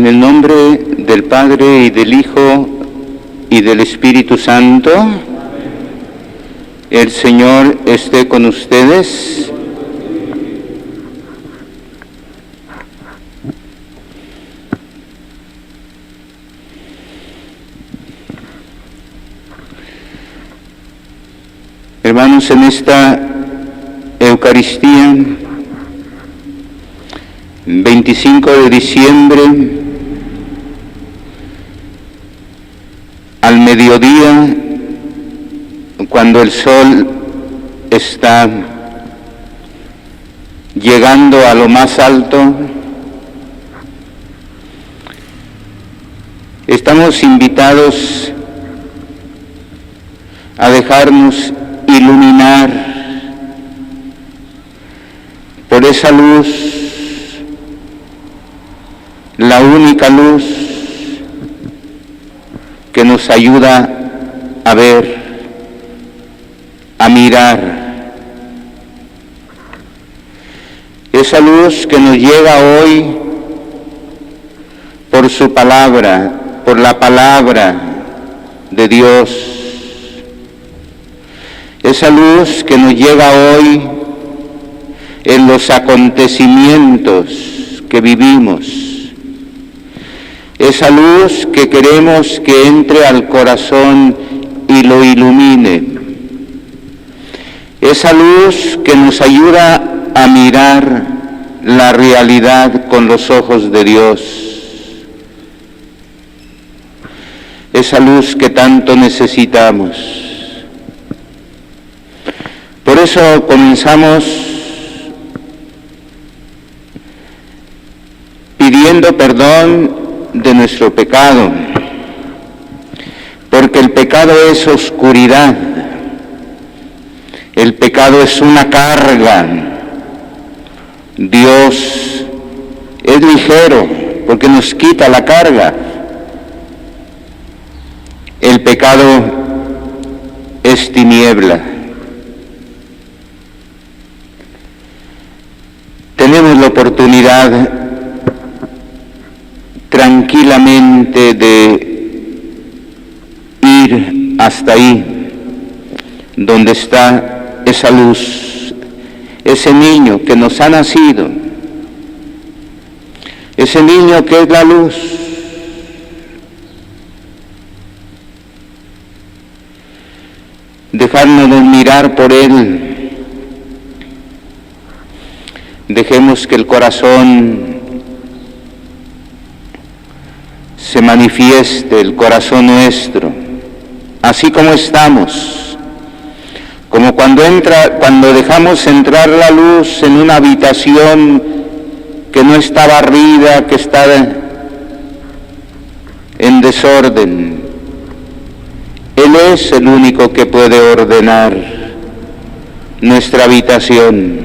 En el nombre del Padre y del Hijo y del Espíritu Santo, el Señor esté con ustedes. Hermanos, en esta Eucaristía, 25 de diciembre, al mediodía, cuando el sol está llegando a lo más alto, estamos invitados a dejarnos iluminar por esa luz, la única luz que nos ayuda a ver, a mirar. Esa luz que nos llega hoy por su palabra, por la palabra de Dios. Esa luz que nos llega hoy en los acontecimientos que vivimos. Esa luz que queremos que entre al corazón y lo ilumine. Esa luz que nos ayuda a mirar la realidad con los ojos de Dios. Esa luz que tanto necesitamos. Por eso comenzamos pidiendo perdón de nuestro pecado, porque el pecado es oscuridad, el pecado es una carga. Dios es ligero porque nos quita la carga. El pecado es tiniebla. Tenemos la oportunidad tranquilamente de ir hasta ahí, donde está esa luz, ese niño que nos ha nacido, ese niño que es la luz. Dejándonos mirar por él. Dejemos que el corazón se manifieste, el corazón nuestro, así como estamos, como cuando dejamos entrar la luz en una habitación que no está barrida, que está en desorden. Él es el único que puede ordenar nuestra habitación.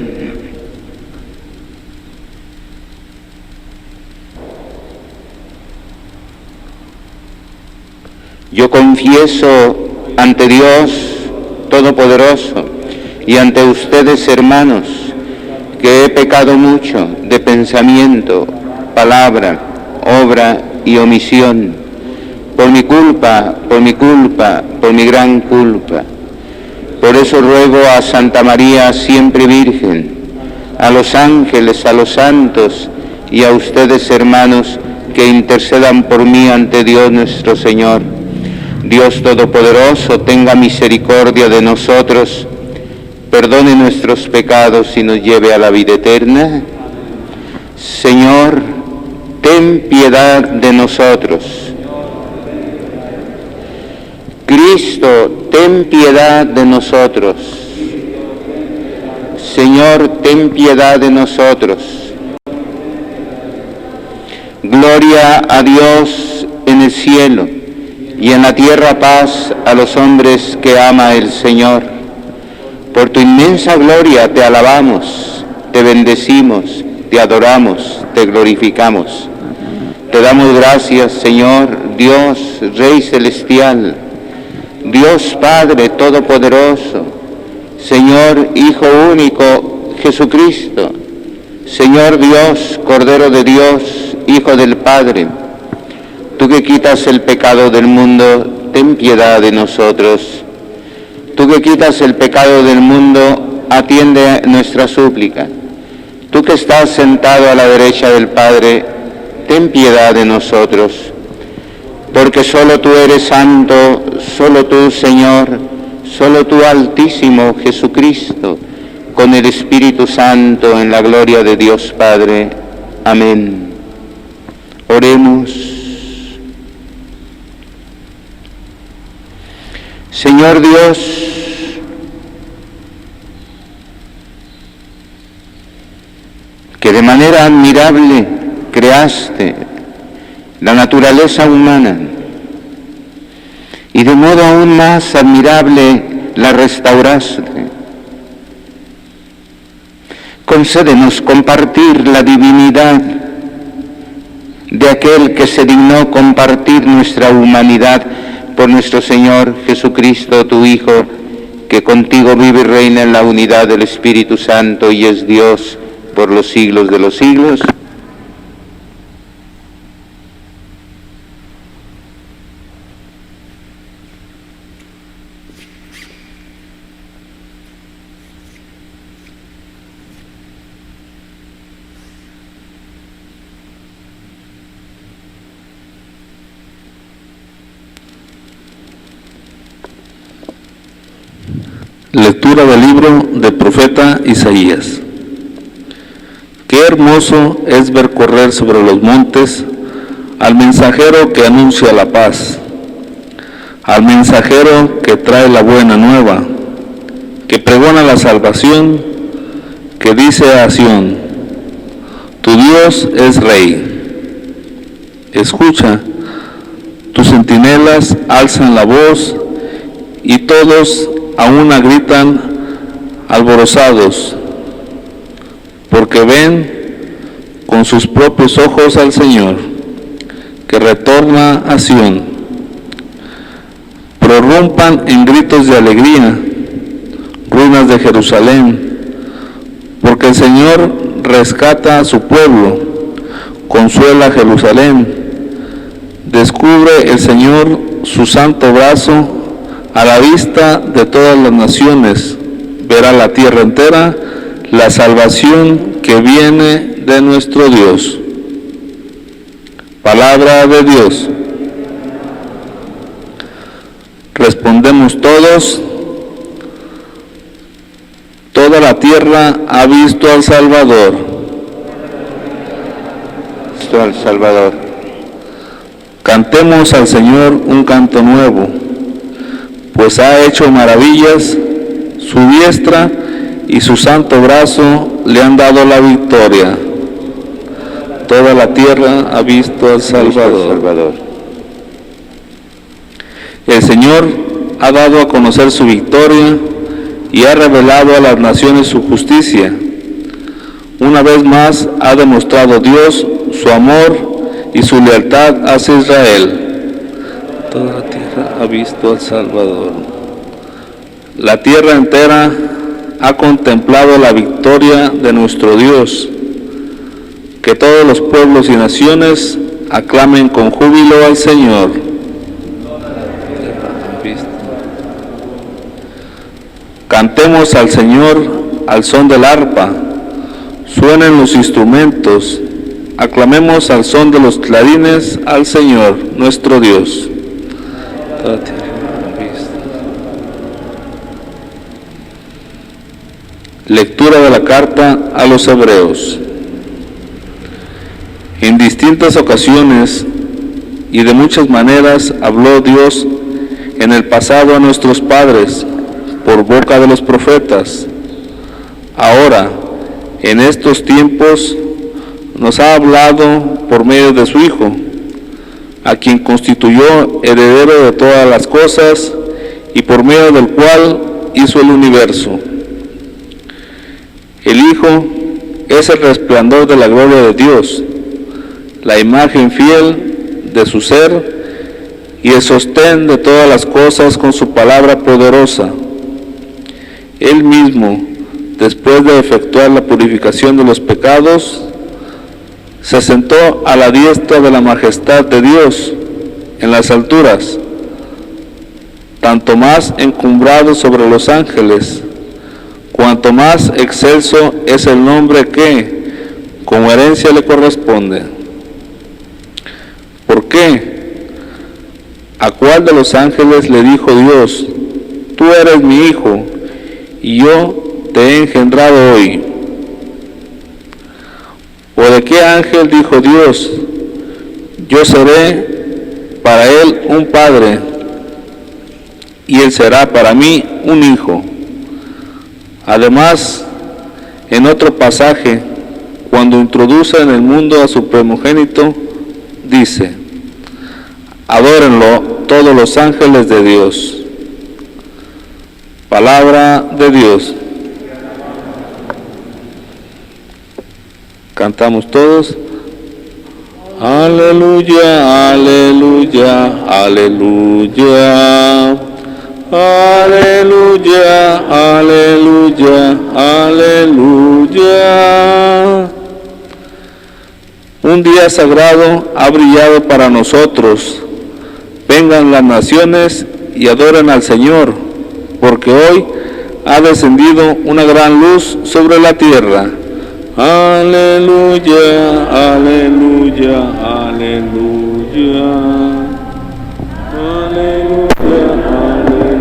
Yo confieso ante Dios Todopoderoso y ante ustedes, hermanos, que he pecado mucho de pensamiento, palabra, obra y omisión, por mi culpa, por mi gran culpa. Por eso ruego a Santa María, siempre Virgen, a los ángeles, a los santos y a ustedes, hermanos, que intercedan por mí ante Dios nuestro Señor. Dios Todopoderoso, tenga misericordia de nosotros, perdone nuestros pecados y nos lleve a la vida eterna. Señor, ten piedad de nosotros. Cristo, ten piedad de nosotros. Señor, ten piedad de nosotros. Gloria a Dios en el cielo y en la tierra paz a los hombres que ama el Señor. Por tu inmensa gloria te alabamos, te bendecimos, te adoramos, te glorificamos. Te damos gracias, Señor, Dios, Rey Celestial, Dios Padre Todopoderoso, Señor Hijo único, Jesucristo, Señor Dios, Cordero de Dios, Hijo del Padre, que quitas el pecado del mundo, ten piedad de nosotros. Tú que quitas el pecado del mundo, atiende nuestra súplica. Tú que estás sentado a la derecha del Padre, ten piedad de nosotros. Porque solo tú eres santo, solo tú, Señor, solo tú, Altísimo Jesucristo, con el Espíritu Santo, en la gloria de Dios Padre. Amén. Oremos. Señor Dios, que de manera admirable creaste la naturaleza humana y de modo aún más admirable la restauraste. Concédenos compartir la divinidad de aquel que se dignó compartir nuestra humanidad por nuestro Señor Jesucristo, tu Hijo, que contigo vive y reina en la unidad del Espíritu Santo y es Dios por los siglos de los siglos. Lectura del libro del profeta Isaías. Qué hermoso es ver correr sobre los montes al mensajero que anuncia la paz, al mensajero que trae la buena nueva, que pregona la salvación, que dice a Sión: tu Dios es Rey. Escucha, tus centinelas alzan la voz y todos a una gritan alborozados, porque ven con sus propios ojos al Señor, que retorna a Sión. Prorrumpan en gritos de alegría, ruinas de Jerusalén, porque el Señor rescata a su pueblo, consuela a Jerusalén. Descubre el Señor su santo brazo a la vista de todas las naciones. Verá la tierra entera la salvación que viene de nuestro Dios. Palabra de Dios. Respondemos todos: toda la tierra ha visto al Salvador. Visto al Salvador. Cantemos al Señor un canto nuevo, pues ha hecho maravillas, su diestra y su santo brazo le han dado la victoria. Toda la tierra ha visto al Salvador. El Señor ha dado a conocer su victoria y ha revelado a las naciones su justicia. Una vez más ha demostrado Dios su amor y su lealtad hacia Israel. Toda la tierra ha visto al Salvador. La tierra entera ha contemplado la victoria de nuestro Dios. Que todos los pueblos y naciones aclamen con júbilo al Señor. Cantemos al Señor al son del arpa. Suenen los instrumentos. Aclamemos al son de los clarines al Señor, nuestro Dios. Lectura de la carta a los Hebreos. En distintas ocasiones y de muchas maneras habló Dios en el pasado a nuestros padres por boca de los profetas. Ahora, en estos tiempos, nos ha hablado por medio de su Hijo, a quien constituyó heredero de todas las cosas y por medio del cual hizo el universo. El Hijo es el resplandor de la gloria de Dios, la imagen fiel de su ser y el sostén de todas las cosas con su palabra poderosa. Él mismo, después de efectuar la purificación de los pecados, se sentó a la diestra de la majestad de Dios en las alturas, tanto más encumbrado sobre los ángeles, cuanto más excelso es el nombre que, como herencia le corresponde. ¿Por qué? ¿A cuál de los ángeles le dijo Dios, tú eres mi hijo, y yo te he engendrado hoy? ¿O de qué ángel dijo Dios, yo seré para él un padre, y él será para mí un hijo? Además, en otro pasaje, cuando introduce en el mundo a su primogénito, dice, adórenlo todos los ángeles de Dios. Palabra de Dios. Cantamos todos. Aleluya, aleluya, aleluya. Aleluya, aleluya, aleluya. Un día sagrado ha brillado para nosotros. Vengan las naciones y adoren al Señor, porque hoy ha descendido una gran luz sobre la tierra. Aleluya, aleluya, aleluya. Aleluya, aleluya.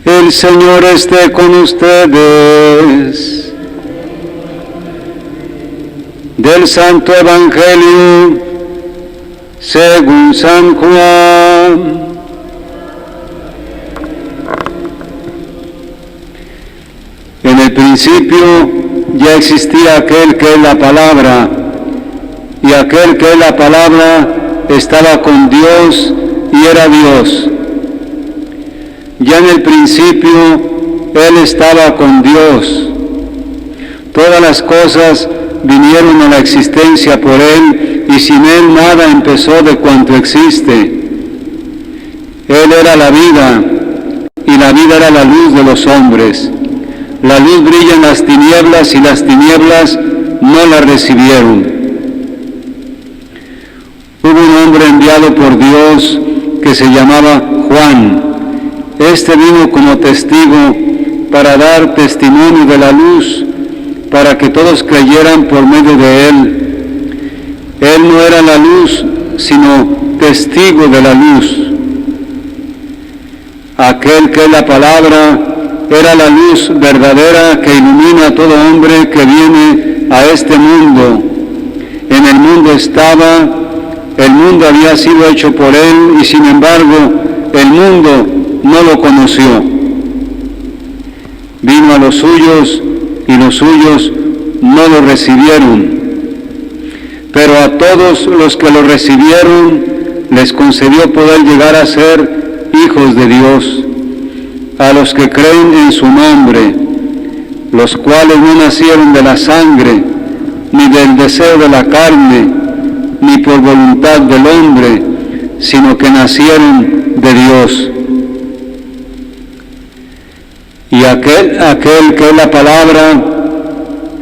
El Señor esté con ustedes. Del Santo Evangelio según San Juan. En el principio ya existía aquel que es la palabra, y aquel que es la palabra estaba con Dios y era Dios. Ya en el principio Él estaba con Dios. Todas las cosas vinieron a la existencia por Él, y sin Él nada empezó de cuanto existe. Él era la vida, y la vida era la luz de los hombres. La luz brilla en las tinieblas, y las tinieblas no la recibieron. Hubo un hombre enviado por Dios que se llamaba Juan. Este vino como testigo para dar testimonio de la luz, para que todos creyeran por medio de él. Él no era la luz, sino testigo de la luz. Aquel que es la palabra era la luz verdadera que ilumina a todo hombre que viene a este mundo. En el mundo estaba, el mundo había sido hecho por él, y sin embargo el mundo no lo conoció. Vino a los suyos, y los suyos no lo recibieron. Pero a todos los que lo recibieron, les concedió poder llegar a ser hijos de Dios, a los que creen en su nombre, los cuales no nacieron de la sangre, ni del deseo de la carne, ni por voluntad del hombre, sino que nacieron de Dios. Y aquel que es la palabra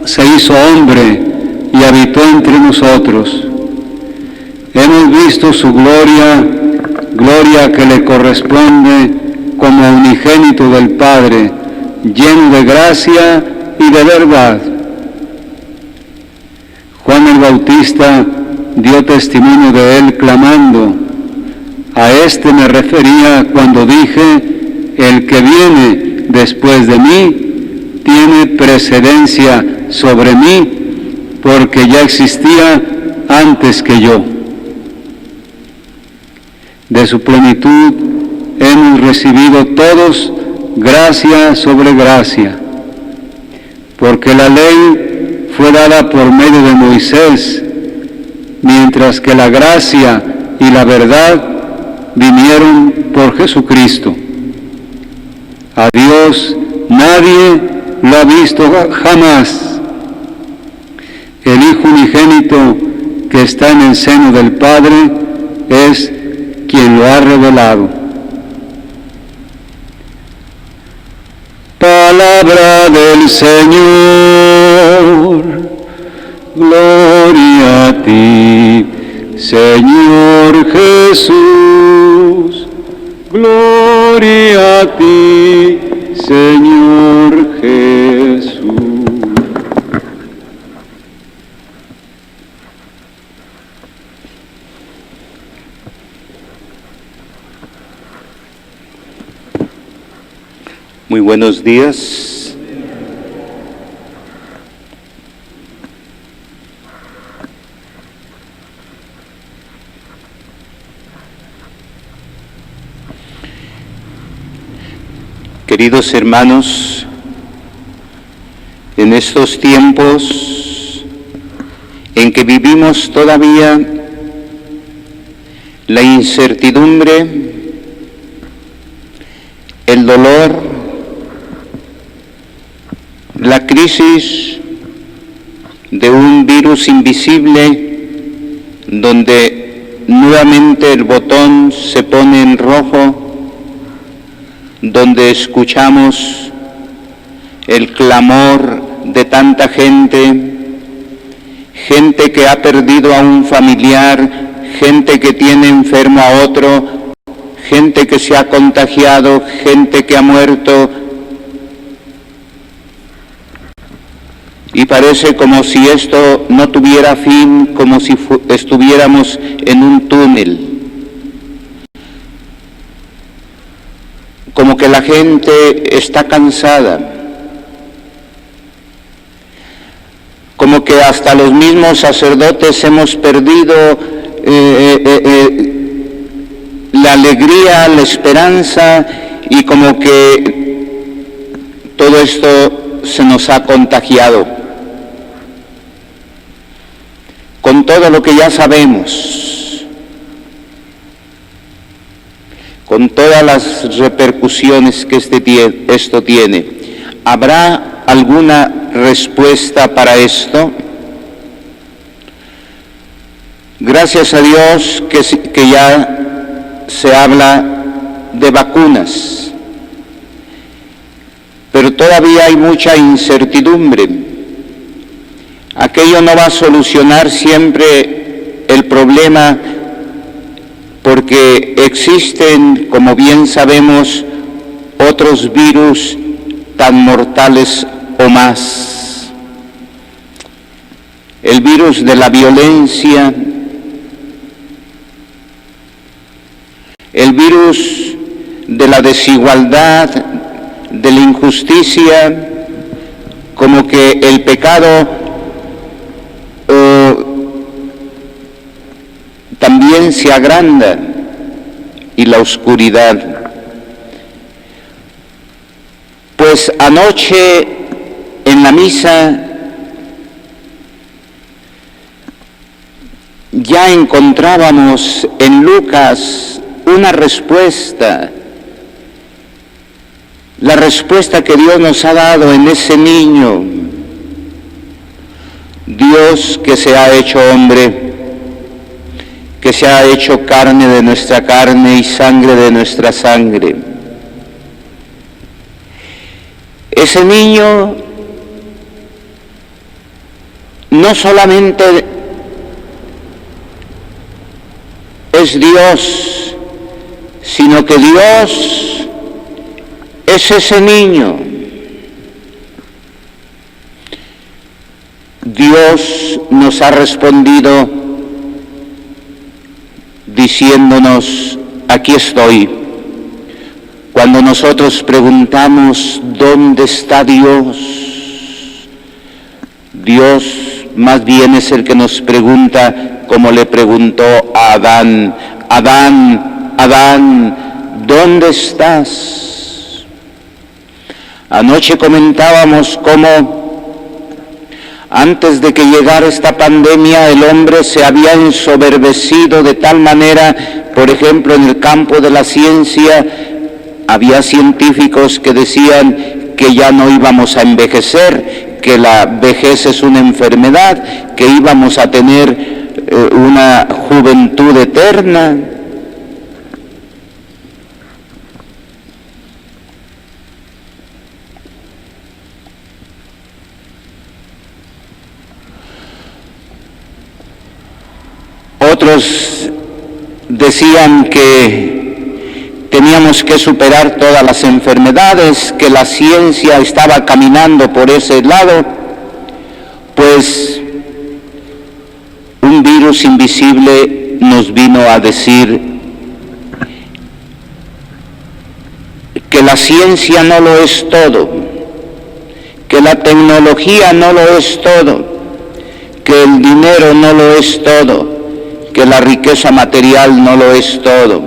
se hizo hombre y habitó entre nosotros. Hemos visto su gloria, gloria que le corresponde como unigénito del Padre, lleno de gracia y de verdad. Juan el Bautista dio testimonio de él clamando, a este me refería cuando dije, el que viene después de mí tiene precedencia sobre mí, porque ya existía antes que yo. De su plenitud hemos recibido todos gracia sobre gracia, porque la ley fue dada por medio de Moisés, mientras que la gracia y la verdad vinieron por Jesucristo. A Dios nadie lo ha visto jamás. El Hijo unigénito que está en el seno del Padre es quien lo ha revelado. Palabra del Señor. Gloria a ti, Señor Jesús. Gloria a ti, Señor Jesús. Muy buenos días. Queridos hermanos, en estos tiempos en que vivimos todavía la incertidumbre, el dolor, la crisis de un virus invisible donde nuevamente el botón se pone en rojo, donde escuchamos el clamor de tanta gente, gente que ha perdido a un familiar, gente que tiene enfermo a otro, gente que se ha contagiado, gente que ha muerto. Y parece como si esto no tuviera fin, como si estuviéramos en un túnel. Como que la gente está cansada. Como que hasta los mismos sacerdotes hemos perdido la alegría, la esperanza, y como que todo esto se nos ha contagiado. Con todo lo que ya sabemos, con todas las repercusiones que esto tiene, ¿habrá alguna respuesta para esto? Gracias a Dios que ya se habla de vacunas, pero todavía hay mucha incertidumbre. Aquello no va a solucionar siempre el problema, porque existen, como bien sabemos, otros virus tan mortales o más. El virus de la violencia, el virus de la desigualdad, de la injusticia, como que el pecado también se agranda, y la oscuridad. Pues anoche en la misa ya encontrábamos en Lucas una respuesta, la respuesta que Dios nos ha dado en ese niño, Dios que se ha hecho hombre, que se ha hecho carne de nuestra carne y sangre de nuestra sangre. Ese niño no solamente es Dios, sino que Dios es ese niño. Dios nos ha respondido diciéndonos, aquí estoy. Cuando nosotros preguntamos, ¿dónde está Dios? Dios más bien es el que nos pregunta, como le preguntó a Adán, Adán, Adán, ¿dónde estás? Anoche comentábamos cómo antes de que llegara esta pandemia, el hombre se había ensoberbecido de tal manera, por ejemplo, en el campo de la ciencia, había científicos que decían que ya no íbamos a envejecer, que la vejez es una enfermedad, que íbamos a tener una juventud eterna. Otros decían que teníamos que superar todas las enfermedades, que la ciencia estaba caminando por ese lado, pues un virus invisible nos vino a decir que la ciencia no lo es todo, que la tecnología no lo es todo, que el dinero no lo es todo, que la riqueza material no lo es todo,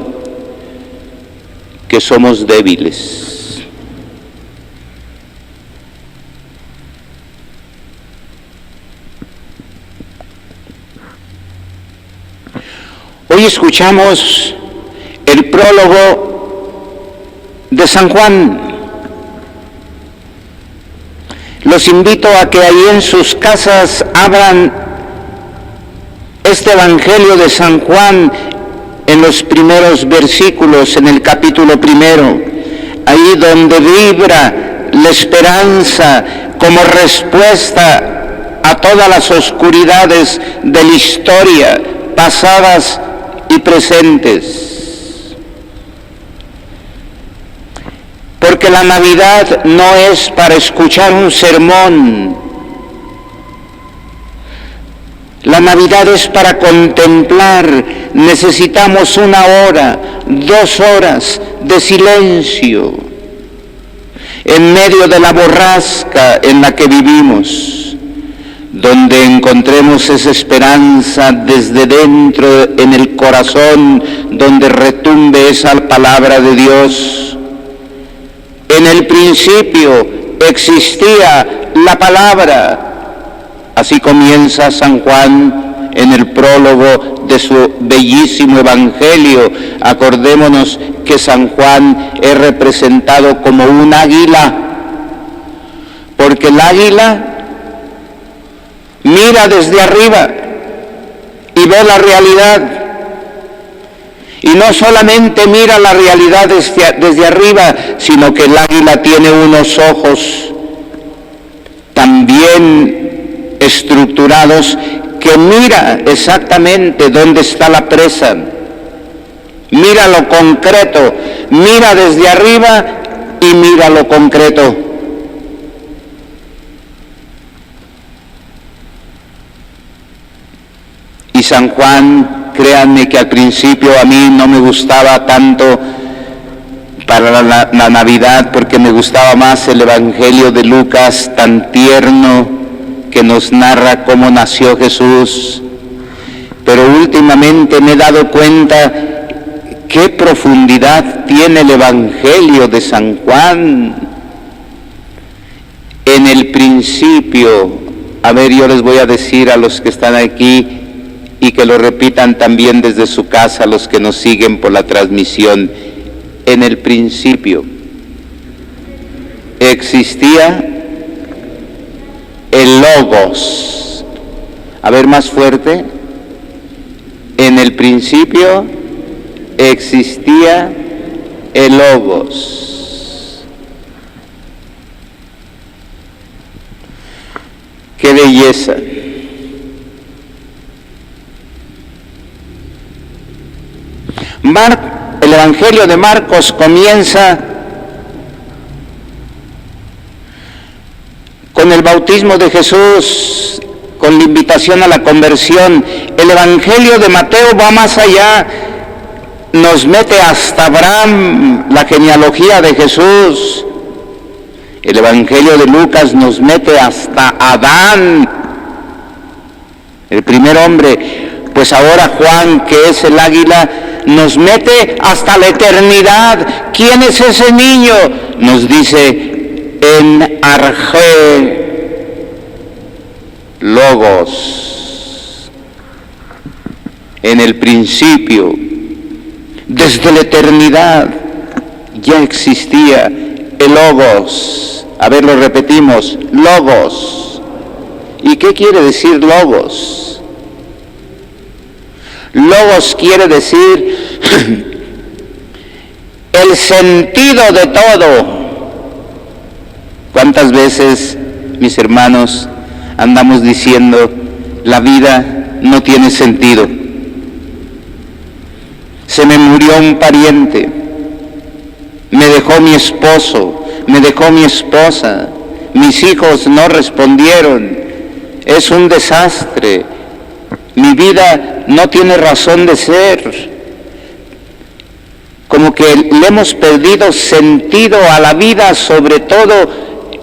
que somos débiles. Hoy escuchamos el prólogo de San Juan. Los invito a que ahí en sus casas abran este Evangelio de San Juan en los primeros versículos, en el capítulo 1, ahí donde vibra la esperanza como respuesta a todas las oscuridades de la historia, pasadas y presentes. Porque la Navidad no es para escuchar un sermón. La Navidad es para contemplar. Necesitamos 1 hora, 2 horas de silencio en medio de la borrasca en la que vivimos, donde encontremos esa esperanza desde dentro en el corazón, donde retumbe esa palabra de Dios. En el principio existía la palabra. Así comienza San Juan en el prólogo de su bellísimo Evangelio. Acordémonos que San Juan es representado como un águila, porque el águila mira desde arriba y ve la realidad. Y no solamente mira la realidad desde arriba, sino que el águila tiene unos ojos también estructurados que mira exactamente dónde está la presa. Mira lo concreto, mira desde arriba y mira lo concreto. Y San Juan, créanme que al principio a mí no me gustaba tanto para la Navidad, porque me gustaba más el Evangelio de Lucas, tan tierno, que nos narra cómo nació Jesús. Pero últimamente me he dado cuenta qué profundidad tiene el Evangelio de San Juan. En el principio, a ver, yo les voy a decir a los que están aquí, y que lo repitan también desde su casa los que nos siguen por la transmisión. En el principio existía el Logos. A ver, más fuerte. En el principio existía el Logos. ¡Qué belleza! El Evangelio de Marcos comienza con el bautismo de Jesús, con la invitación a la conversión. El Evangelio de Mateo va más allá, nos mete hasta Abraham, la genealogía de Jesús. El Evangelio de Lucas nos mete hasta Adán, el primer hombre. Pues ahora Juan, que es el águila, nos mete hasta la eternidad. ¿Quién es ese niño? Nos dice en Arge Logos. En el principio, desde la eternidad, ya existía el Logos. A ver, lo repetimos, Logos. ¿Y qué quiere decir Logos? Logos quiere decir el sentido de todo. ¿Cuántas veces, mis hermanos, andamos diciendo la vida no tiene sentido? se me murió un pariente, me dejó mi esposo, me dejó mi esposa, mis hijos no respondieron, es un desastre, mi vida no tiene razón de ser. Como que le hemos perdido sentido a la vida, sobre todo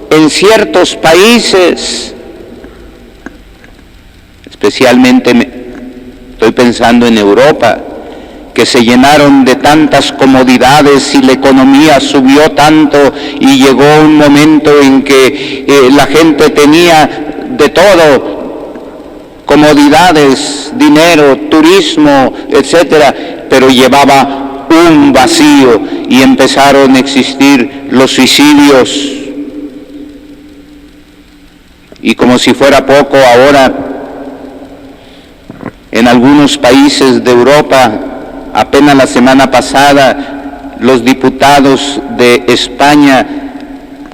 en ciertos países. Especialmente estoy pensando en Europa, que se llenaron de tantas comodidades y la economía subió tanto y llegó un momento en que la gente tenía de todo, comodidades, dinero, turismo, etcétera, pero llevaba un vacío y empezaron a existir los suicidios. Y como si fuera poco, ahora en algunos países de Europa, apenas la semana pasada, los diputados de España,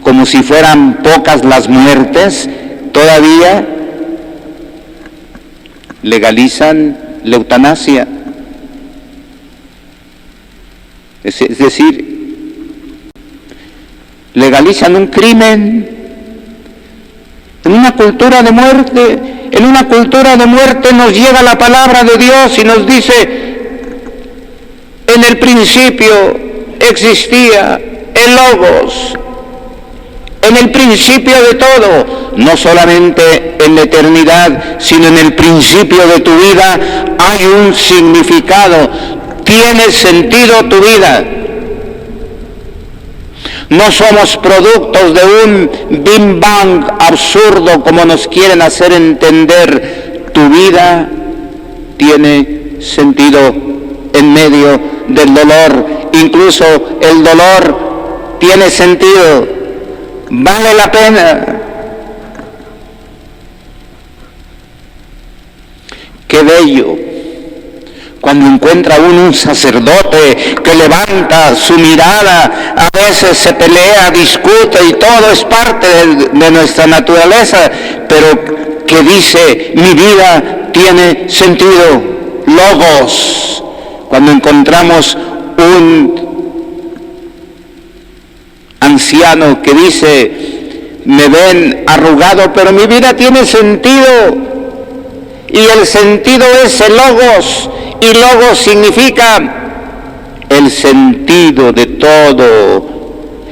como si fueran pocas las muertes, todavía legalizan la eutanasia. Es decir, legalizan un crimen en una cultura de muerte. En una cultura de muerte nos llega la palabra de Dios y nos dice: en el principio existía el Logos. En el principio de todo, no solamente en la eternidad, sino en el principio de tu vida hay un significado, tiene sentido tu vida. No somos productos de un Big Bang absurdo como nos quieren hacer entender. Tu vida tiene sentido en medio del dolor, incluso el dolor tiene sentido. Vale la pena. Qué bello cuando encuentra uno un sacerdote que levanta su mirada, a veces se pelea, discute y todo es parte de nuestra naturaleza, pero que dice: mi vida tiene sentido. Logos. Cuando encontramos un anciano que dice: me ven arrugado, pero mi vida tiene sentido, y el sentido es el Logos, y Logos significa el sentido de todo.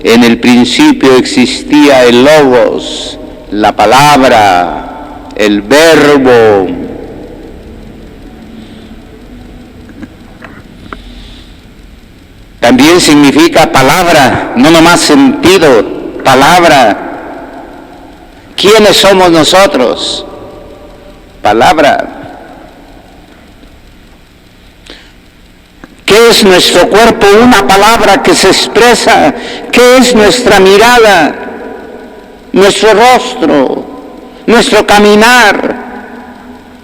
En el principio existía el Logos, la palabra, el verbo. También significa palabra, no nomás sentido, palabra. ¿Quiénes somos nosotros? Palabra. ¿Qué es nuestro cuerpo? Una palabra que se expresa. ¿Qué es nuestra mirada? Nuestro rostro, nuestro caminar.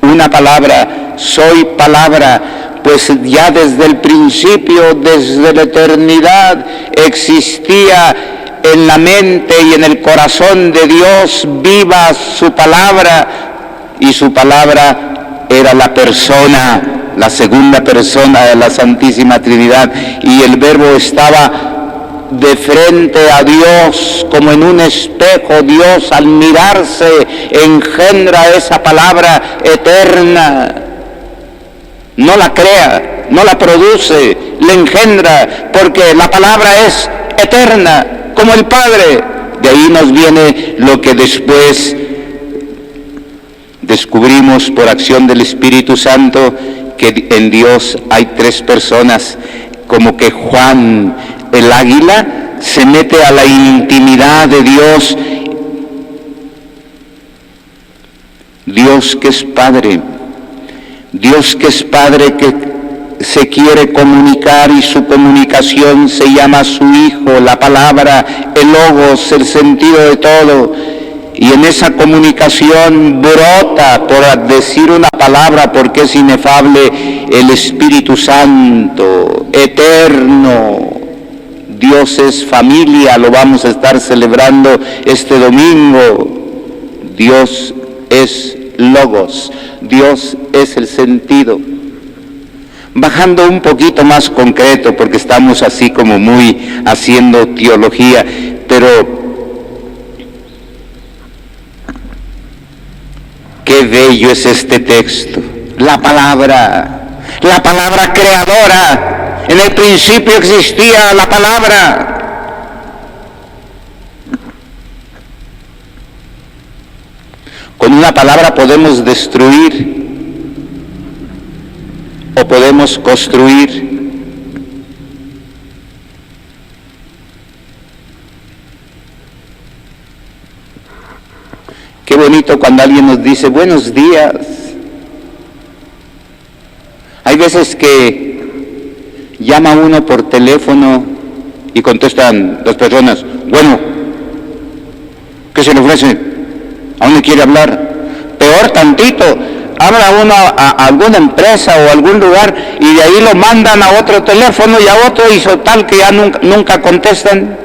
Una palabra. Soy palabra. Pues ya desde el principio, desde la eternidad, existía en la mente y en el corazón de Dios viva su palabra, y su palabra era la persona, la segunda persona de la Santísima Trinidad, y el Verbo estaba de frente a Dios como en un espejo. Dios, al mirarse, engendra esa palabra eterna. No la crea, no la produce, la engendra, porque la palabra es eterna, como el Padre. De ahí nos viene lo que después descubrimos por acción del Espíritu Santo, que en Dios hay tres personas. Como que Juan, el águila, se mete a la intimidad de Dios. Dios que es Padre. Dios que es Padre, que se quiere comunicar, y su comunicación se llama su Hijo, la palabra, el Logos, el sentido de todo. Y en esa comunicación brota, por decir una palabra, porque es inefable, el Espíritu Santo, eterno. Dios es familia, lo vamos a estar celebrando este domingo. Dios es Logos, Dios es el sentido. bajando un poquito más concreto, porque estamos así como muy haciendo teología, pero qué bello es este texto, la palabra creadora. En el principio existía la palabra. Con una palabra podemos destruir o podemos construir. Qué bonito cuando alguien nos dice buenos días. Hay veces que llama uno por teléfono y contestan las personas, bueno, ¿qué se le ofrece? ¿A dónde quiere hablar? Peor tantito, habla uno a alguna empresa o algún lugar y de ahí lo mandan a otro teléfono y a otro y tal que ya nunca contestan.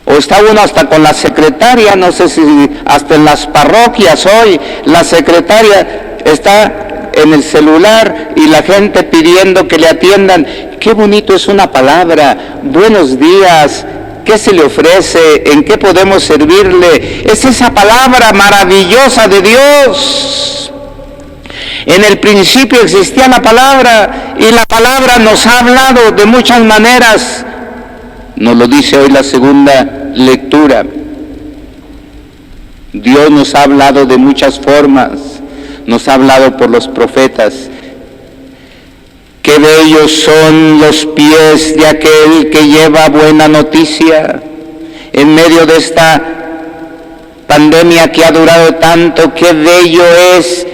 O está uno hasta con la secretaria, no sé si hasta en las parroquias hoy, la secretaria está en el celular y la gente pidiendo que le atiendan. Qué bonito es una palabra, buenos días, ¿qué se le ofrece? ¿En qué podemos servirle? Es esa palabra maravillosa de Dios. En el principio existía la palabra y la palabra nos ha hablado de muchas maneras. Nos lo dice hoy la segunda lectura. Dios nos ha hablado de muchas formas, nos ha hablado por los profetas. Qué bellos son los pies de aquel que lleva buena noticia. En medio de esta pandemia que ha durado tanto, qué bello es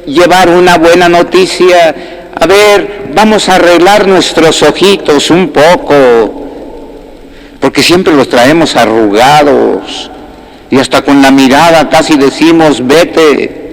llevar una buena noticia. A ver, vamos a arreglar nuestros ojitos un poco, porque siempre los traemos arrugados y hasta con la mirada casi decimos vete.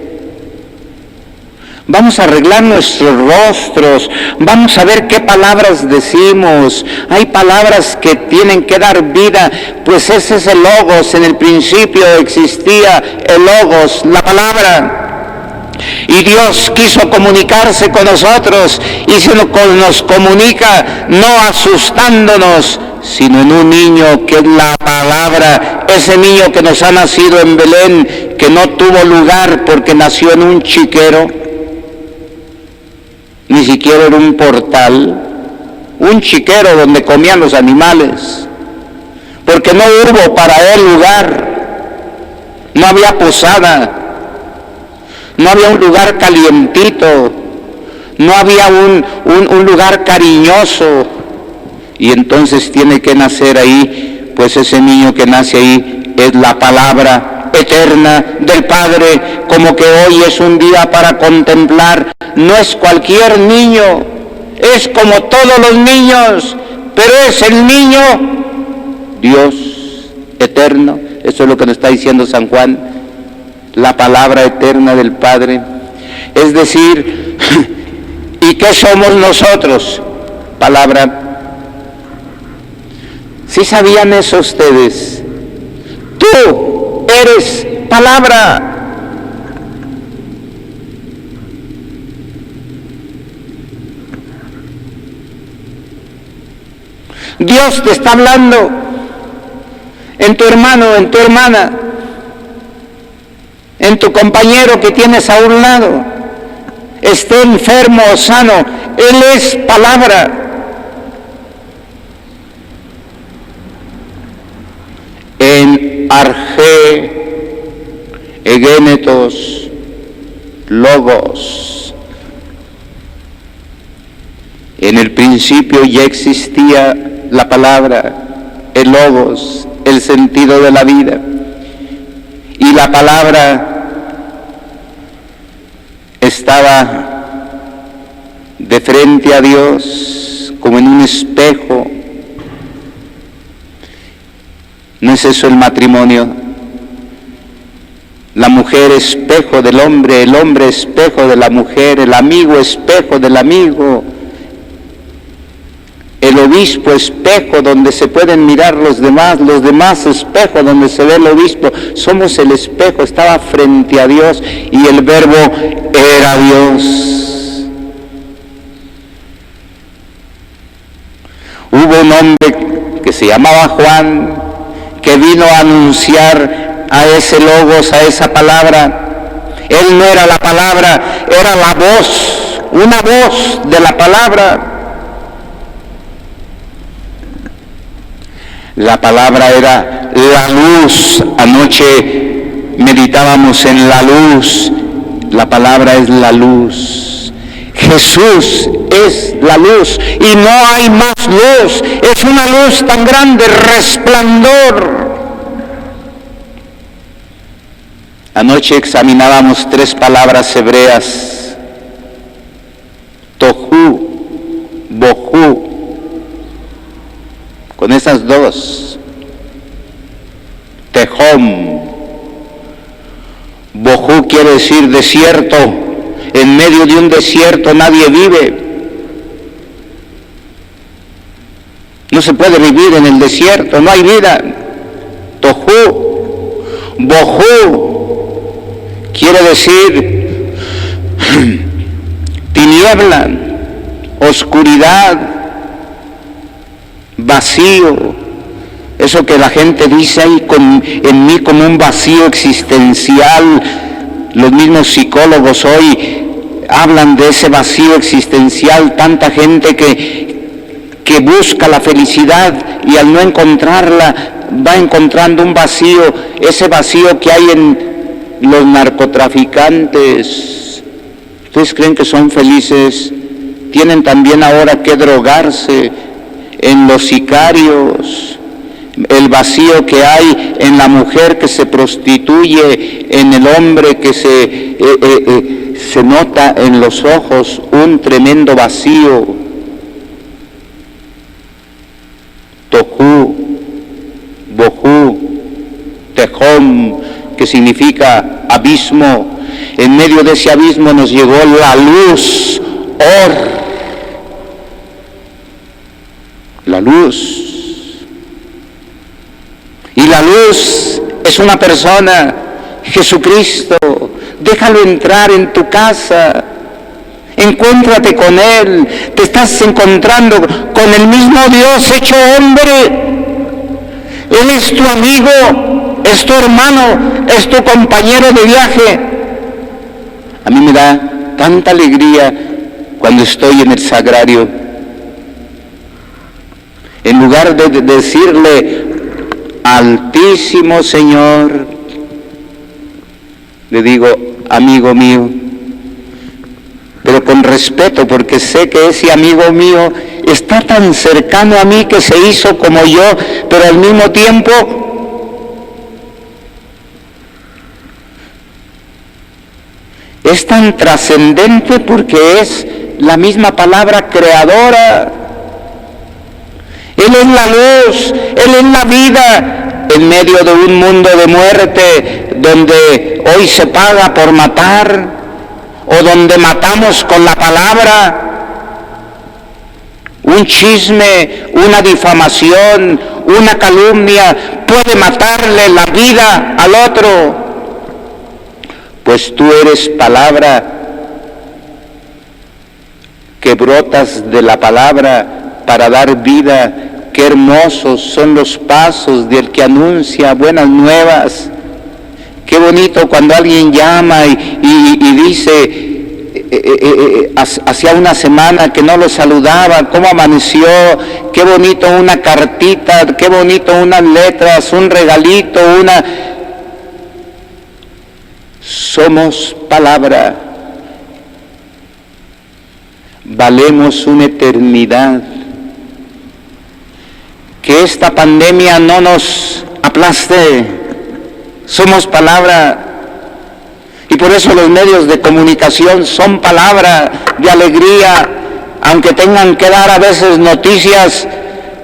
Vamos a arreglar nuestros rostros, vamos a ver qué palabras decimos. Hay palabras que tienen que dar vida, pues ese es el Logos. En el principio existía el Logos, la palabra. Y Dios quiso comunicarse con nosotros y se nos comunica no asustándonos, sino en un niño que es la palabra, ese niño que nos ha nacido en Belén, que no tuvo lugar porque nació en un chiquero. Ni siquiera era un portal, un chiquero donde comían los animales, porque no hubo para él lugar, no había posada, no había un lugar calientito, no había un lugar cariñoso, y entonces tiene que nacer ahí, pues ese niño que nace ahí es la palabra eterna del Padre, como que hoy es un día para contemplar. No es cualquier niño, es como todos los niños, pero es el niño Dios eterno. Eso es lo que nos está diciendo San Juan, la palabra eterna del Padre. Es decir, ¿y qué somos nosotros? Palabra. ¿Sí sabían eso ustedes? Tú eres palabra. Dios te está hablando en tu hermano, en tu hermana, en tu compañero que tienes a un lado, esté enfermo o sano, Él es palabra. En arge, egénetos, logos. En el principio ya existía la palabra, el logos, el sentido de la vida. Y la palabra estaba de frente a Dios como en un espejo. ¿No es eso el matrimonio? La mujer espejo del hombre, el hombre espejo de la mujer, el amigo espejo del amigo. el obispo espejo donde se pueden mirar los demás espejo donde se ve el obispo. Somos el espejo, estaba frente a Dios y el Verbo era Dios. Hubo un hombre que se llamaba Juan, que vino a anunciar a ese logos, a esa palabra. Él no era la palabra, era la voz, una voz de la palabra. La palabra era la luz. Anoche meditábamos en la luz. La palabra es la luz. Jesús es la luz y no hay más luz. Es una luz tan grande, resplandor. Anoche examinábamos 3 palabras hebreas: tohu, bohu. Con esas 2, Tehom, bohu quiere decir desierto. En medio de un desierto nadie vive. No se puede vivir en el desierto, no hay vida. Tohu, bohu quiere decir tiniebla, oscuridad, vacío. Eso que la gente dice ahí en mí como un vacío existencial. Los mismos psicólogos hoy hablan de ese vacío existencial. Tanta gente que busca la felicidad y al no encontrarla va encontrando un vacío. Ese vacío que hay en los narcotraficantes. ¿Ustedes creen que son felices? Tienen también ahora que drogarse. En los sicarios, el vacío que hay en la mujer que se prostituye, en el hombre que se nota en los ojos un tremendo vacío. Tohu, bohu, tehom, que significa abismo. En medio de ese abismo nos llegó la luz, Or. La luz. Y la luz es una persona, Jesucristo. Déjalo entrar en tu casa. Encuéntrate con Él. Te estás encontrando con el mismo Dios hecho hombre. Él es tu amigo, es tu hermano, es tu compañero de viaje. A mí me da tanta alegría cuando estoy en el sagrario. En lugar de decirle, Altísimo Señor, le digo, amigo mío, pero con respeto, porque sé que ese amigo mío está tan cercano a mí que se hizo como yo, pero al mismo tiempo es tan trascendente porque es la misma palabra creadora. Él es la luz, Él es la vida, en medio de un mundo de muerte, donde hoy se paga por matar, o donde matamos con la palabra, un chisme, una difamación, una calumnia, puede matarle la vida al otro. Pues tú eres palabra, que brotas de la palabra para dar vida. Qué hermosos son los pasos del que anuncia buenas nuevas. Qué bonito cuando alguien llama y dice, hacía una semana que no lo saludaba, cómo amaneció. Qué bonito una cartita, qué bonito unas letras, un regalito, Somos palabra. Valemos una eternidad. Que esta pandemia no nos aplaste. Somos palabra. Y por eso los medios de comunicación son palabra de alegría, aunque tengan que dar a veces noticias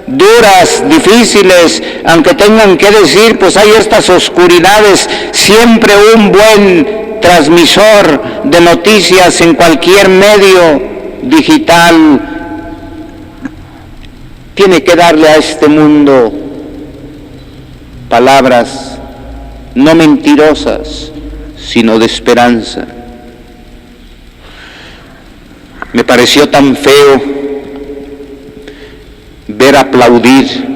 duras, difíciles, aunque tengan que decir, pues hay estas oscuridades, siempre un buen transmisor de noticias en cualquier medio digital tiene que darle a este mundo palabras no mentirosas, sino de esperanza. Me pareció tan feo ver aplaudir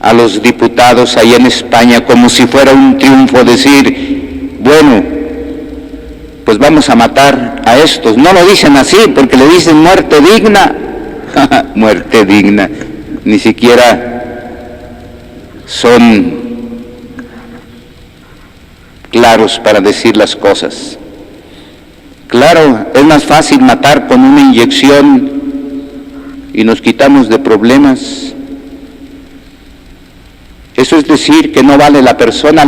a los diputados ahí en España como si fuera un triunfo, decir, bueno, pues vamos a matar a estos. No lo dicen así, porque le dicen muerte digna. Muerte digna. Ni siquiera son claros para decir las cosas. Claro, es más fácil matar con una inyección y nos quitamos de problemas. Eso es decir que no vale la persona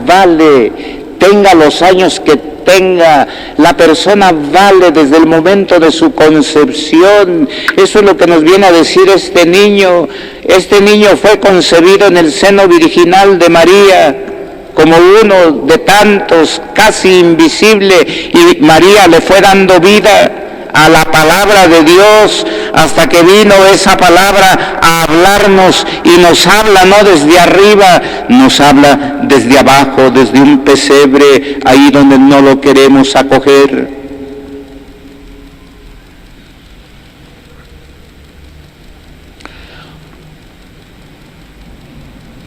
vale, tenga los años que tenga, la persona vale desde el momento de su concepción. Eso es lo que nos viene a decir este niño. Este niño fue concebido en el seno virginal de María, como uno de tantos, casi invisible, y María le fue dando vida a la palabra de Dios, hasta que vino esa palabra a hablarnos, y nos habla no desde arriba, nos habla desde abajo, desde un pesebre, ahí donde no lo queremos acoger.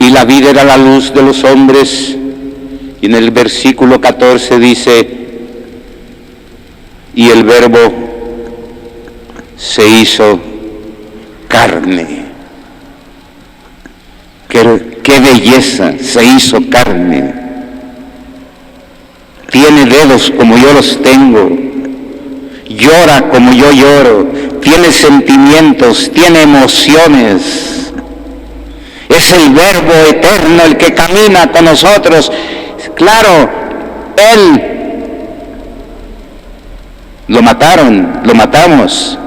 Y la vida era la luz de los hombres, y en el versículo 14 dice, y el Verbo se hizo carne. ¡Qué belleza! Se hizo carne. Tiene dedos como yo los tengo, llora como yo lloro, tiene sentimientos, tiene emociones. Es el Verbo eterno el que camina con nosotros. Claro, Él lo mataron, lo matamos,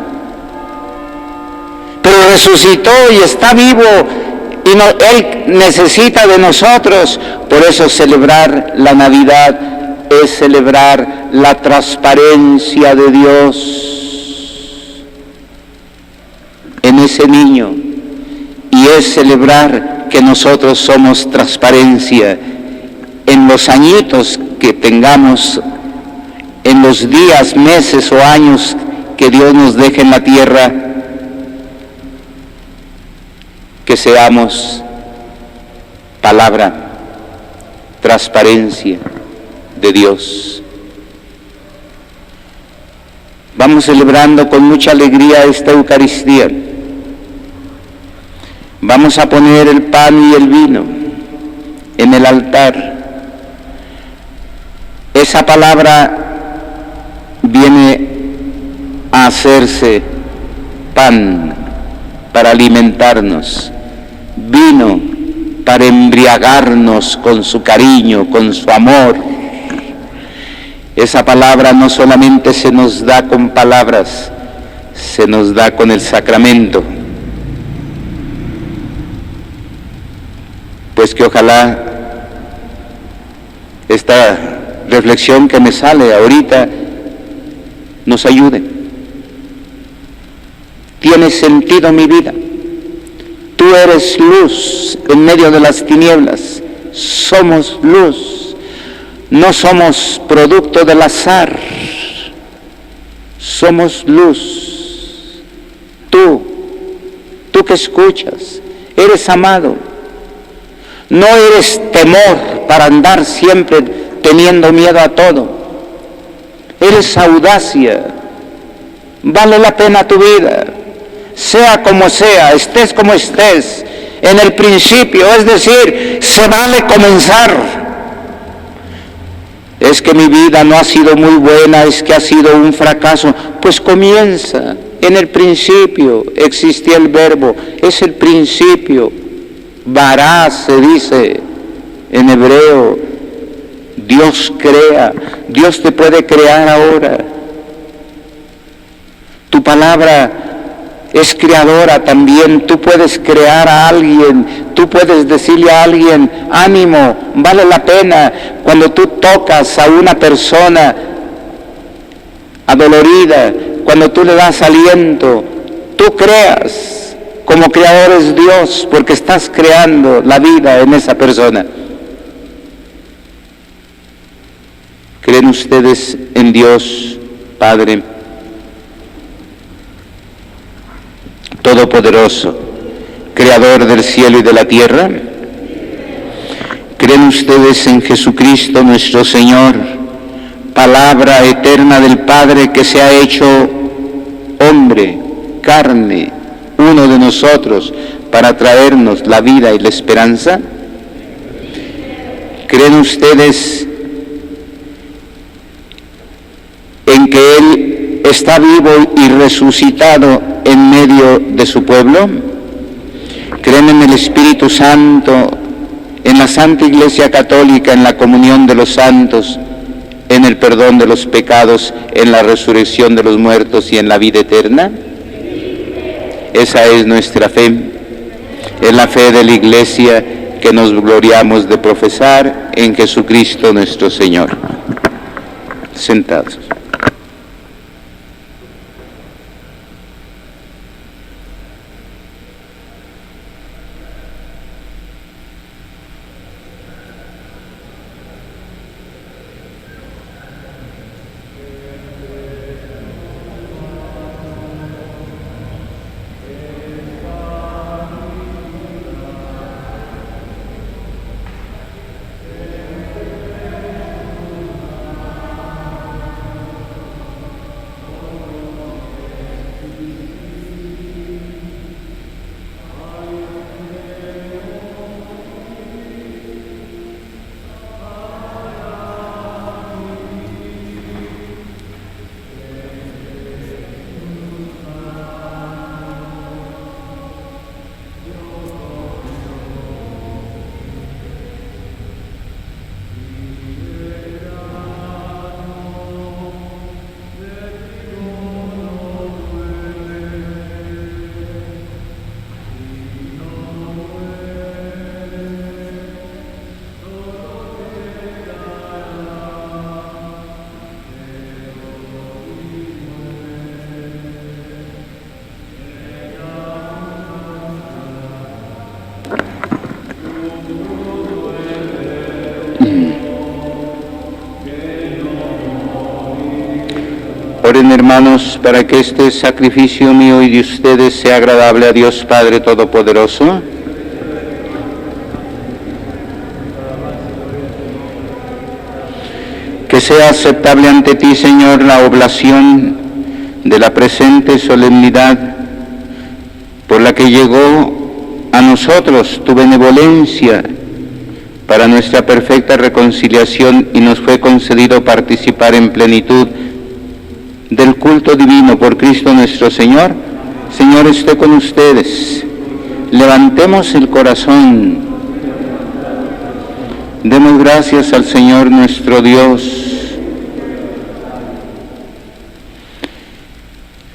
pero resucitó y está vivo, y Él necesita de nosotros. Por eso celebrar la Navidad es celebrar la transparencia de Dios en ese niño, y es celebrar que nosotros somos transparencia en los añitos que tengamos, en los días, meses o años que Dios nos deje en la tierra, que seamos palabra, transparencia de Dios. Vamos celebrando con mucha alegría esta Eucaristía. Vamos a poner el pan y el vino en el altar. Esa palabra viene a hacerse pan para alimentarnos, vino para embriagarnos con su cariño, con su amor. Esa palabra no solamente se nos da con palabras, se nos da con el sacramento. Pues que ojalá esta reflexión que me sale ahorita nos ayude. Tiene sentido mi vida. Tú eres luz en medio de las tinieblas. Somos luz. No somos producto del azar. Somos luz. Tú que escuchas, eres amado. No eres temor para andar siempre teniendo miedo a todo. Eres audacia. Vale la pena tu vida. Sea como sea, estés como estés, en el principio, es decir, se vale comenzar. Es que mi vida no ha sido muy buena, es que ha sido un fracaso. Pues comienza. En el principio existía el Verbo, es el principio. Bará se dice en hebreo. Dios crea, Dios te puede crear ahora. Tu palabra es creadora también. Tú puedes crear a alguien, tú puedes decirle a alguien, ánimo, vale la pena. Cuando tú tocas a una persona adolorida, cuando tú le das aliento, tú creas. como creador es Dios, porque estás creando la vida en esa persona. ¿Creen ustedes en Dios, Padre Todopoderoso, Creador del cielo y de la tierra? ¿Creen ustedes en Jesucristo nuestro Señor, palabra eterna del Padre que se ha hecho hombre, carne, uno de nosotros, para traernos la vida y la esperanza? ¿Creen ustedes en que Él está vivo y resucitado en medio de su pueblo? ¿Creen en el Espíritu Santo, en la Santa Iglesia Católica, en la comunión de los santos, en el perdón de los pecados, en la resurrección de los muertos y en la vida eterna? Esa es nuestra fe, es la fe de la Iglesia que nos gloriamos de profesar en Jesucristo nuestro Señor. Sentados. Oren, hermanos, para que este sacrificio mío y de ustedes sea agradable a Dios Padre Todopoderoso. Que sea aceptable ante ti, Señor, la oblación de la presente solemnidad, por la que llegó a nosotros tu benevolencia para nuestra perfecta reconciliación y nos fue concedido participar en plenitud del culto divino por Cristo nuestro Señor. Señor, esté con ustedes. Levantemos el corazón. Demos gracias al Señor nuestro Dios.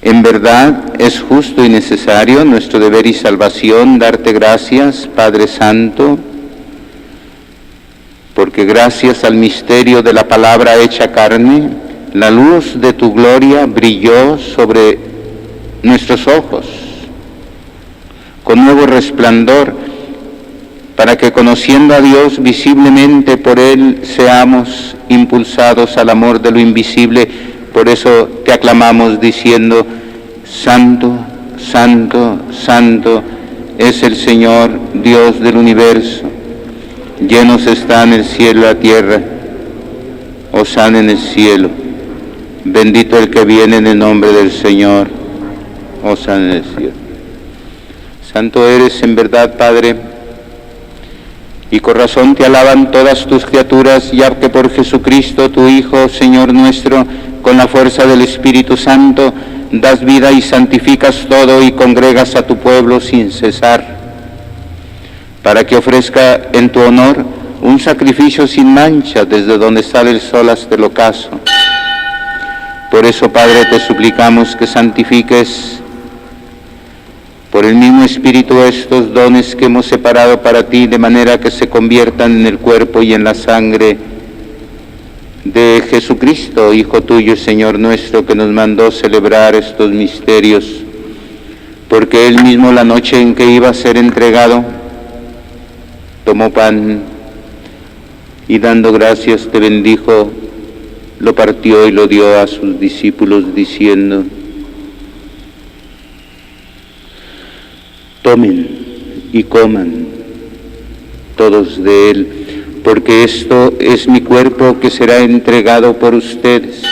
En verdad es justo y necesario, nuestro deber y salvación, darte gracias, Padre Santo, porque gracias al misterio de la palabra hecha carne, la luz de tu gloria brilló sobre nuestros ojos con nuevo resplandor, para que conociendo a Dios visiblemente por Él seamos impulsados al amor de lo invisible. Por eso te aclamamos diciendo: Santo, Santo, Santo es el Señor Dios del universo. Llenos están el cielo y la tierra. Hosana en el cielo. Bendito el que viene en el nombre del Señor. Hosana en el cielo. Santo eres en verdad, Padre, y con razón te alaban todas tus criaturas, ya que por Jesucristo, tu Hijo, Señor nuestro, con la fuerza del Espíritu Santo, das vida y santificas todo y congregas a tu pueblo sin cesar, para que ofrezca en tu honor un sacrificio sin mancha desde donde sale el sol hasta el ocaso. Por eso, Padre, te suplicamos que santifiques por el mismo Espíritu estos dones que hemos separado para ti, de manera que se conviertan en el cuerpo y en la sangre de Jesucristo, Hijo tuyo, Señor nuestro, que nos mandó celebrar estos misterios. porque él mismo la noche en que iba a ser entregado, tomó pan y dando gracias te bendijo, lo partió y lo dio a sus discípulos diciendo: tomen y coman todos de él, porque esto es mi cuerpo que será entregado por ustedes.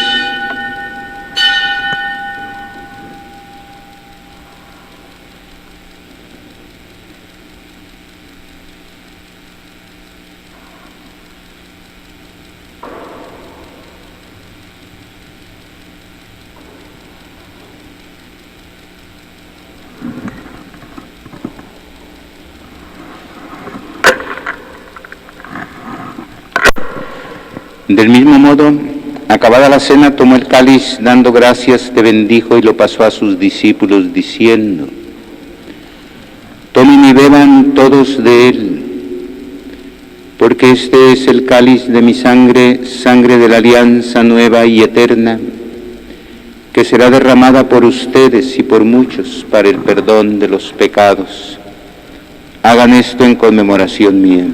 Del mismo modo, acabada la cena, tomó el cáliz, dando gracias, te bendijo y lo pasó a sus discípulos, diciendo: tomen y beban todos de él, porque este es el cáliz de mi sangre, sangre de la alianza nueva y eterna, que será derramada por ustedes y por muchos para el perdón de los pecados. Hagan esto en conmemoración mía.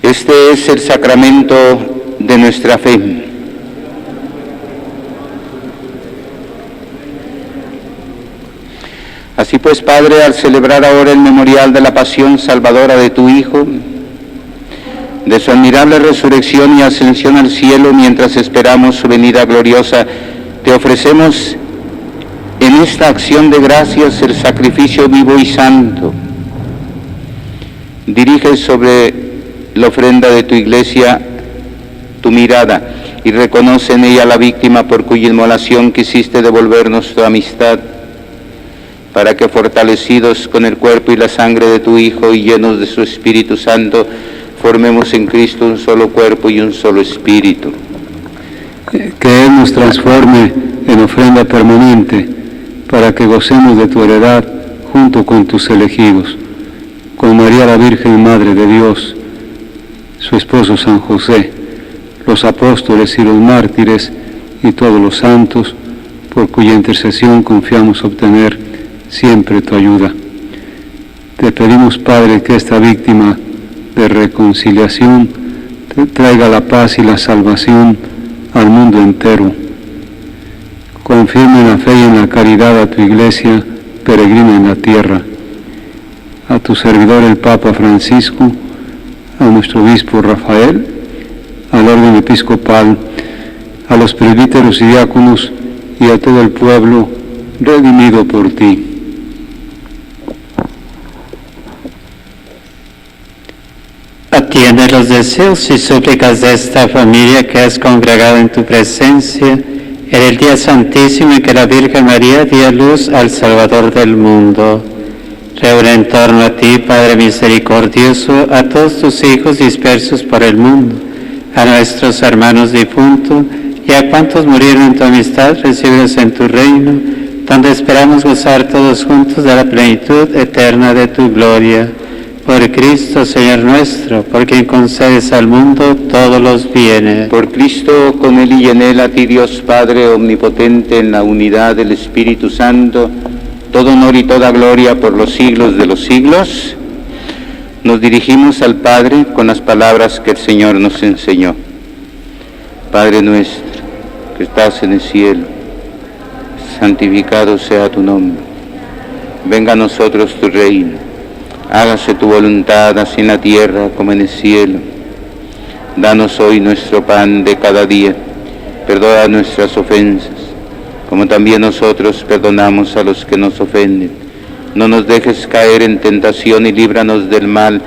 Este es el sacramento de nuestra fe. Así pues, Padre, al celebrar ahora el memorial de la pasión salvadora de tu Hijo, de su admirable resurrección y ascensión al cielo, mientras esperamos su venida gloriosa, te ofrecemos en esta acción de gracias el sacrificio vivo y santo. Dirige sobre la ofrenda de tu Iglesia tu mirada y reconoce en ella la víctima por cuya inmolación quisiste devolvernos tu amistad, para que fortalecidos con el cuerpo y la sangre de tu Hijo y llenos de su Espíritu Santo, formemos en Cristo un solo cuerpo y un solo espíritu. Que Él nos transforme en ofrenda permanente, para que gocemos de tu heredad junto con tus elegidos, con María la Virgen Madre de Dios, su esposo San José, los apóstoles y los mártires y todos los santos, por cuya intercesión confiamos obtener siempre tu ayuda. Te pedimos, Padre, que esta víctima de reconciliación te traiga la paz y la salvación al mundo entero. Confirma en la fe y en la caridad a tu Iglesia peregrina en la tierra, a tu servidor el Papa Francisco, a nuestro obispo Rafael, al orden episcopal, a los presbíteros y diáconos y a todo el pueblo redimido por ti. Atiende los deseos y súplicas de esta familia que has congregado en tu presencia en el día santísimo en que la Virgen María dio luz al Salvador del mundo. Reúne en torno a ti, Padre misericordioso, a todos tus hijos dispersos por el mundo, a nuestros hermanos difuntos y a cuantos murieron en tu amistad, recíbelos en tu reino, donde esperamos gozar todos juntos de la plenitud eterna de tu gloria. Por Cristo, Señor nuestro, por quien concedes al mundo todos los bienes. Por Cristo, con Él y en Él, a ti Dios Padre omnipotente, en la unidad del Espíritu Santo, todo honor y toda gloria por los siglos de los siglos. Nos dirigimos al Padre con las palabras que el Señor nos enseñó. Padre nuestro, que estás en el cielo, santificado sea tu nombre. Venga a nosotros tu reino. Hágase tu voluntad, así en la tierra como en el cielo. Danos hoy nuestro pan de cada día. Perdona nuestras ofensas, como también nosotros perdonamos a los que nos ofenden. No nos dejes caer en tentación y líbranos del mal.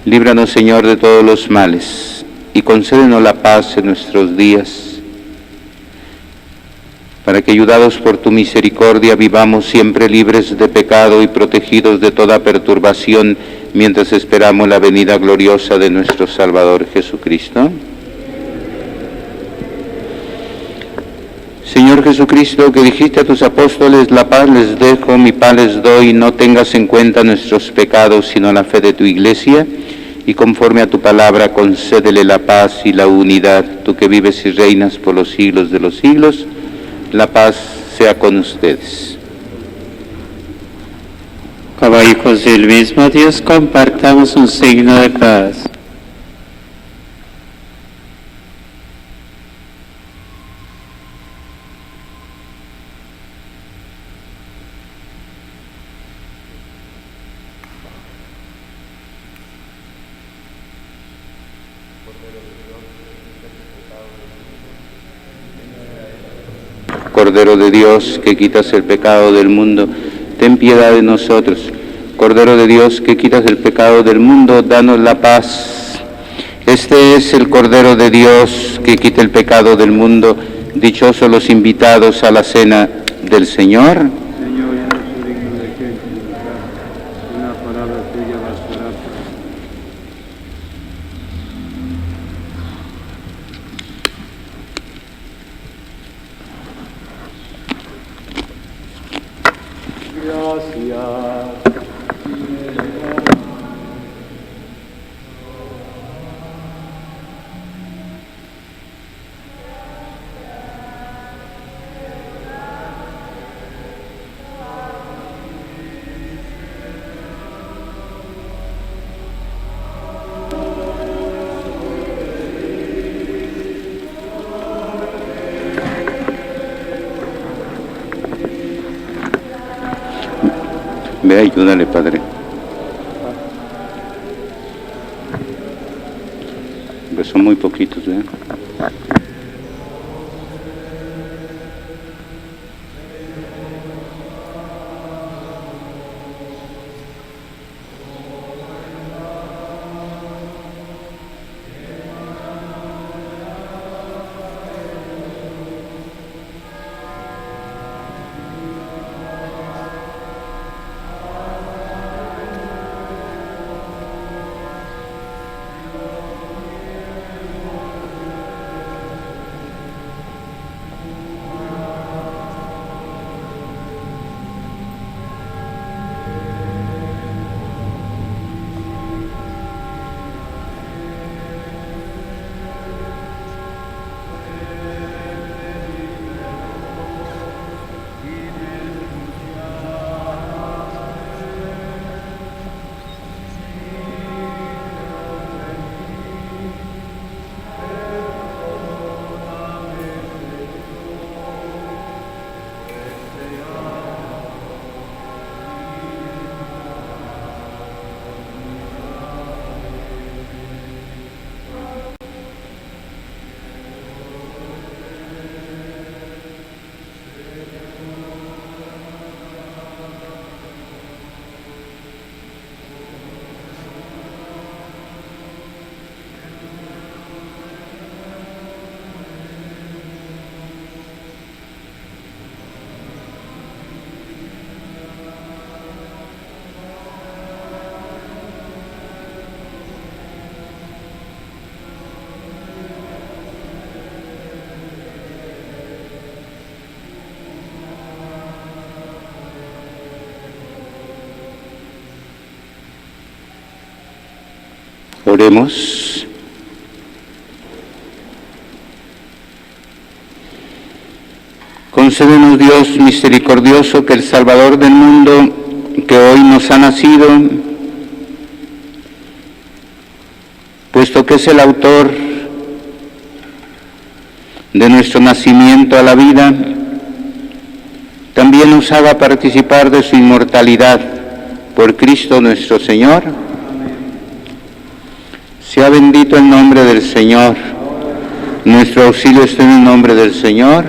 Líbranos, Señor, de todos los males, y concédenos la paz en nuestros días, para que, ayudados por tu misericordia, vivamos siempre libres de pecado y protegidos de toda perturbación, mientras esperamos la venida gloriosa de nuestro Salvador Jesucristo. Señor Jesucristo, que dijiste a tus apóstoles, la paz les dejo, mi paz les doy, no tengas en cuenta nuestros pecados, sino la fe de tu Iglesia, y conforme a tu palabra, concédele la paz y la unidad, tú que vives y reinas por los siglos de los siglos, la paz sea con ustedes. Como hijos del mismo Dios, compartamos un signo de paz. Cordero de Dios, que quitas el pecado del mundo, ten piedad de nosotros. Cordero de Dios, que quitas el pecado del mundo, danos la paz. Este es el Cordero de Dios, que quita el pecado del mundo. Dichosos los invitados a la cena del Señor. Señor, yo no soy digno de que entres en mi casa. Una palabra tuya bastará para mí. Ve, ayúdale, Padre. Pues son muy poquitos, ¿eh? Oremos. Concédenos, Dios misericordioso, que el Salvador del mundo, que hoy nos ha nacido, puesto que es el autor de nuestro nacimiento a la vida, también nos haga participar de su inmortalidad por Cristo nuestro Señor. Sea bendito el nombre del Señor. Nuestro auxilio está en el nombre del Señor.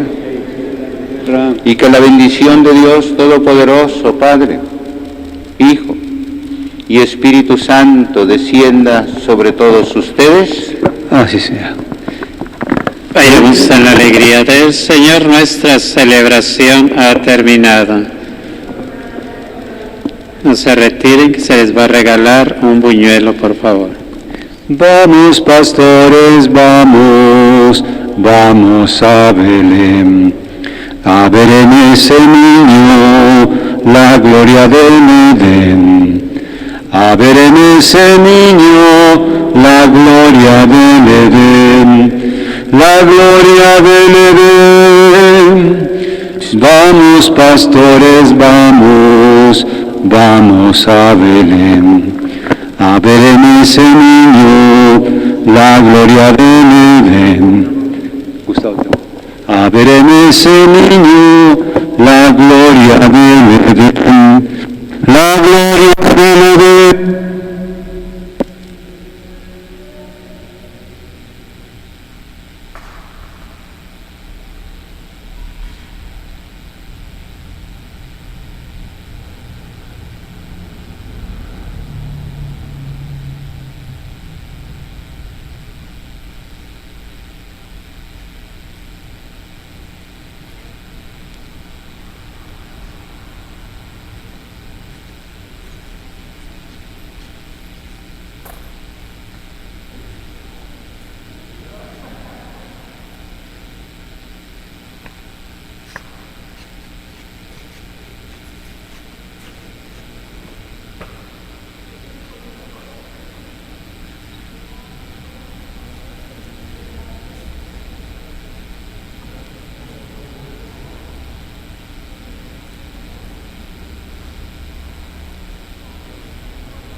Y que la bendición de Dios Todopoderoso, Padre, Hijo y Espíritu Santo descienda sobre todos ustedes. Así sea. Vayamos en la alegría del Señor, nuestra celebración ha terminado. No se retiren, que se les va a regalar un buñuelo, por favor. Vamos, pastores, vamos, vamos a Belén. a ver en ese niño la gloria del Edén, a ver en ese niño la gloria del Edén, la gloria del Edén. Vamos, pastores, vamos, vamos a Belén, a ver en ese niño la gloria del Edén. A ver en ese niño la gloria del Edén,